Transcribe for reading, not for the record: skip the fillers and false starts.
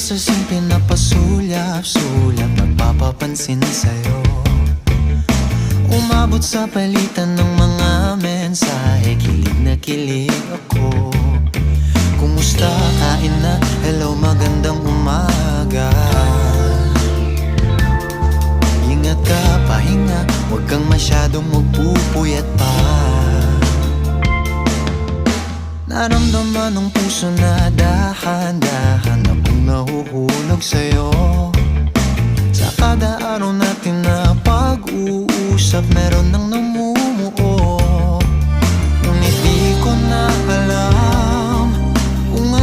sa simple na pasulyap-sulyap, nagpapapansin sa'yo. Umabot sa palitan ng mga mensahe, kilig na kilig ako. Kumusta, kain na, hello, magandang umaga. Ingat ka, pahinga, huwag kang masyadong magpupuyat pa. Naramdaman ng puso na dahan-dahan akong nahuhulog sa'yo. Sa kada araw natin na pag-uusap, meron nang